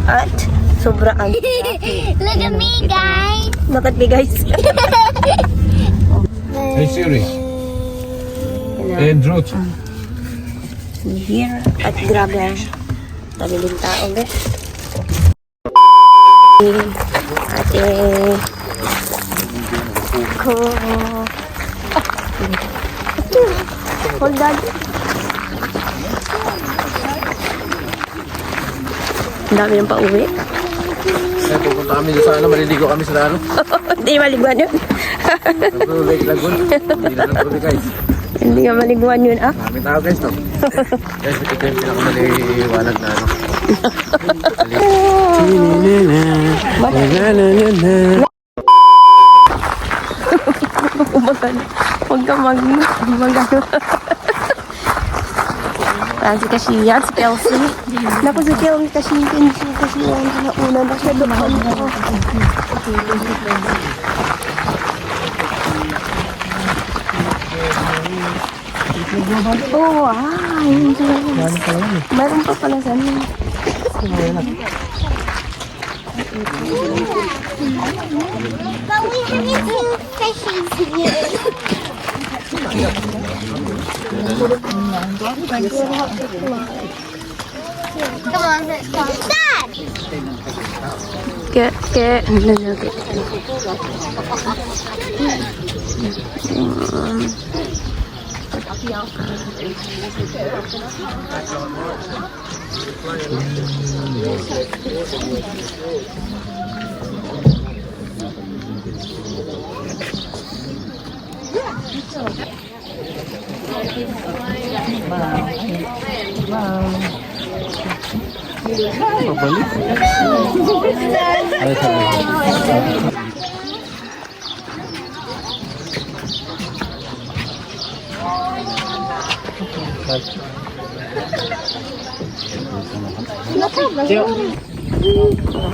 At sobrang ang Look at me, guys. Look at me, guys. Hey Siri, Ruth. Here. At grabe ang taliling tao, guys. Ate ko. Hold on. Ang dami yung pauwi. Eh, pupunta kami sa ano, maliligo kami sa ano. Hindi maliguan yun. Lake Lagoon. Hindi na lang po guys. Hindi nga maliguan yun, ah. Maraming tao guys to. Guys, ito yung pinakamaliwanag na ano. Huwag ka mag-ano. Si Kashiyan, si Kelsey. Naku, si Kashiyan, si Kashiyan. Nauna na siya doon. Oh, wow. Meron pa pala sa amin. But we haven't seen fishes here. Come on, let's go. Dad!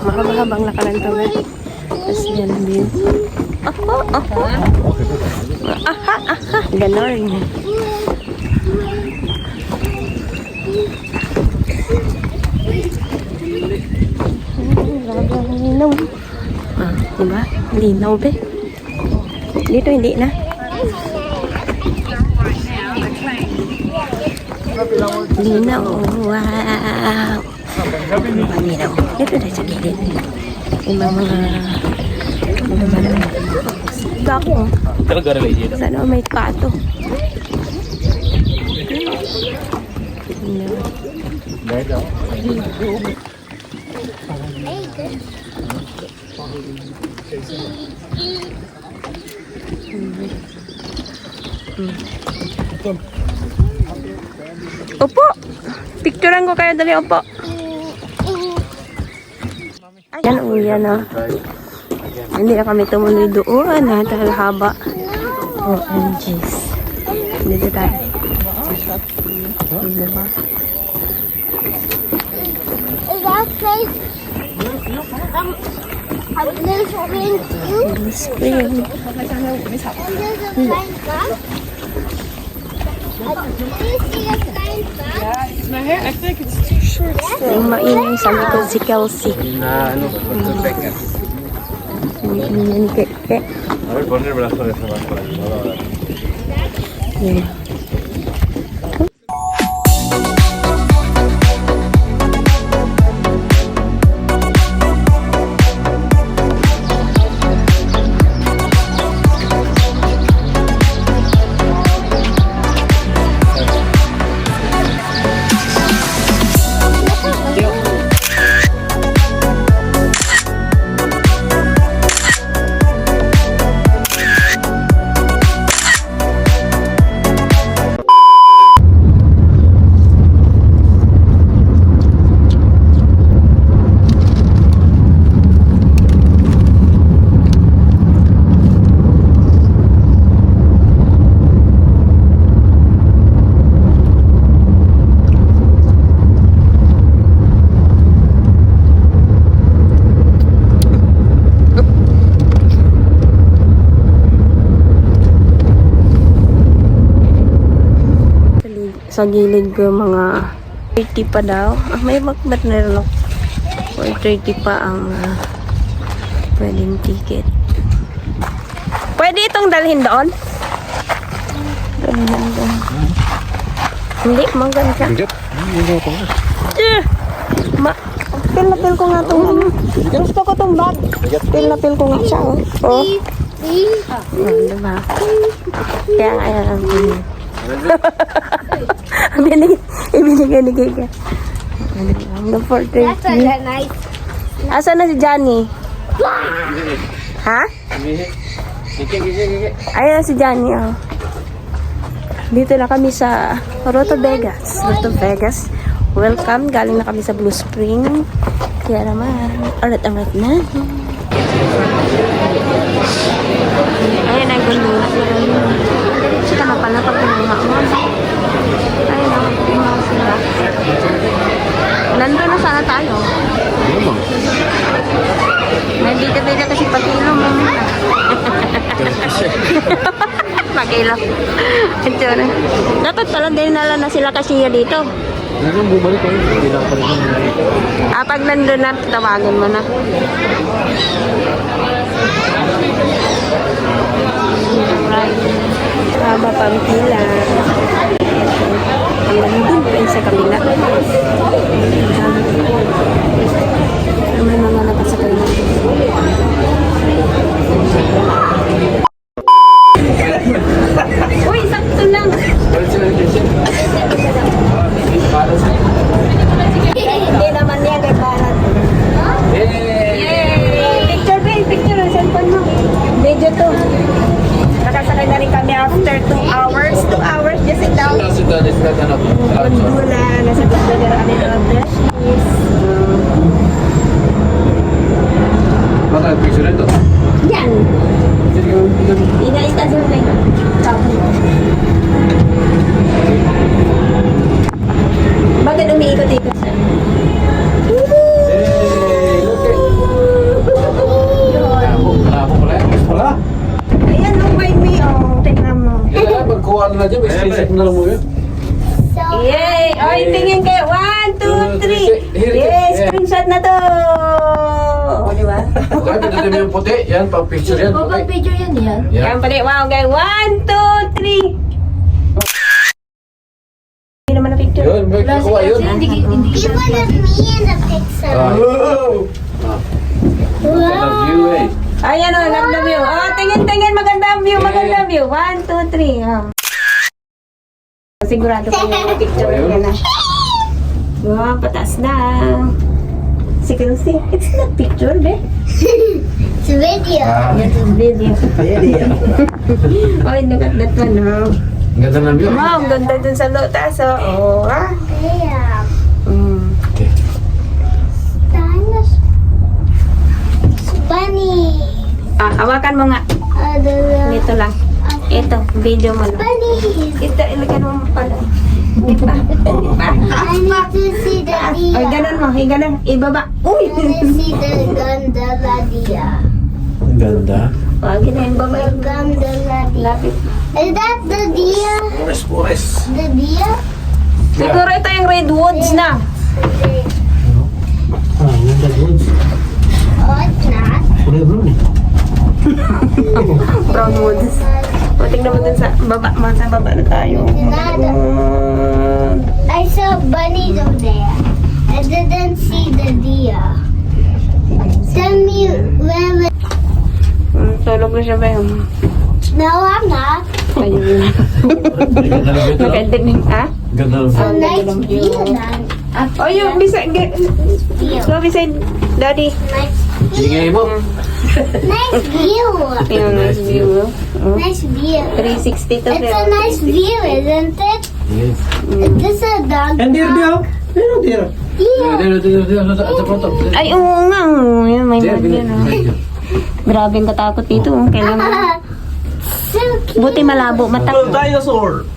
Mahaba-habang lakalan to, guys. Tapos yan din. Ganon. Linaw. Diba? Linaw, be. Dito hindi na. Linaw. Wow. Linaw. Dito na sa gilid. Yung mga gako. Sana may pato. Opo. Picturean ko kayo dali, opo. Ayan, yan o. Hindi na kami tumuloy doon. Dahil haba. OMGs. Dito tayo. Diba? Is that place a blue spring too? Spring. And there's a flying frog? Do you see a flying frog? My hair, I think it's too short. Yung maingay sa likod si Kelsey. Na ano, perfect. Yung keke. A ver, pon el brazo de ese brazo. Yeah. Sa gilid ko mga 30 pa daw. May magbat na rin ako. 4:30 pa ang pwedeng ticket. Pwede itong dalhin doon? Hindi, maganda. Pil na pil ko nga itong ano. Gusto ko itong bag. Pil na pil ko nga siya. Oh. Diba? Kaya nga yan ang ibinigay ni Giga. Hanggang 4:30. nice. Asa na si Johnny? Ha? Ayan si Johnny, oh. Dito na kami sa Roto Vegas. Roto Vegas. Welcome. Galing na kami sa Blue Spring. Kaya naman, arat-arat na. Ayan ang gundo na. Sika na pala pag pinuha mo. Ayan ang pinuha sila. Nandun na sana tayo. Nandito-dito kasi pag-ilo mo. Pag-ilo. Ito na. Dapat pala din nala na sila kasi dito. Bumalik ko. Hindi lang pala. Pag nandun na, tawagin mo na. Haba pang pila. Ang nandun pa sa kabila. May mga nakasakay na. Uy, sakto lang. Hindi naman niya kay Barat. Yay! Picture ba? Picture ang cellphone mo. Video to. Nakasakay na rin kami after 2 hours. 2 hours, just sit down. Gundula, nasa gundula na kami ng brushes. Baka picture ito. Yan! Ina-ista doon na yun. Bakit umiikot-ikot siya? Ayan, no, by me, oh. Tingnan mo. Magkuha na dyan, may screenshot na lang mo yun. Yay! Oy, tingin kayo. 1, 2, 3. Yes, screenshot na to. O, di ba? Okay, pagdating mo yung puti, yan, pang-picture yan. Pag picture yan yan. Yan pala. Wow, guys. 1, 2, 3. Hindi naman na picture. Yun, may kukuha yun. He wanted me in the picture. Love you, eh. Ayan o, love the view. Oh, tingin. Magandang view, magandang view. 1, 2, 3. Oh. Sigurado ko yung picture yan na. Wow, pataas na. See, it's not picture, be. It's a video. Yes, it's video. Oh, look at that one, oh. Ang ganda ng view. Wow, ang ganda dun sa lotas, oh. Oh, ah. Yeah. Okay. Bunny. Hawakan mo nga. Dito lang. Ito, video mo lang. Bunny. Ito, ilagyan mo pala. Di ba? I need to see the Ay, deer. ganun mo. Ay, ganun. Ibaba. Uy! I need to see the gondola deer. Ang ganda. Wag na yung baba. The gondola deer. Lapit. Is that the deer? Pores. The deer? Siguro ito yung redwoods na. Oh, it's not. Brown woods. O, tingnan mo dun sa baba. Sa baba na tayo. I saw bunnies over there. I didn't see the deer. Tell me where. Tulog na siya ba yun? No, I'm not. Ayun. Nakaintindig, ha? Ganda ng A nice view. Then. Oh, yung beside, go beside daddy. Nice Ingay mo. Nice view. Yung nice view. Oh. Nice view. 360 to It's a nice view, isn't it? Yes. Is this a dog? And dear Bill? Ano dear? Yeah. Dito, sa photo. Ay, oo nga. Oh. Yan, may There, mag yun. Oh. Grabe ang katakot dito. Oh. Kailangan. So cute. Buti malabo, mata. Dinosaur!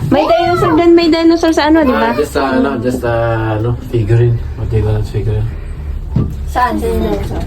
May dinosaur din, may dinosaur sa ano, di ba? Just figurine. What do you call it, figurine? Saan? Sa dinosaur?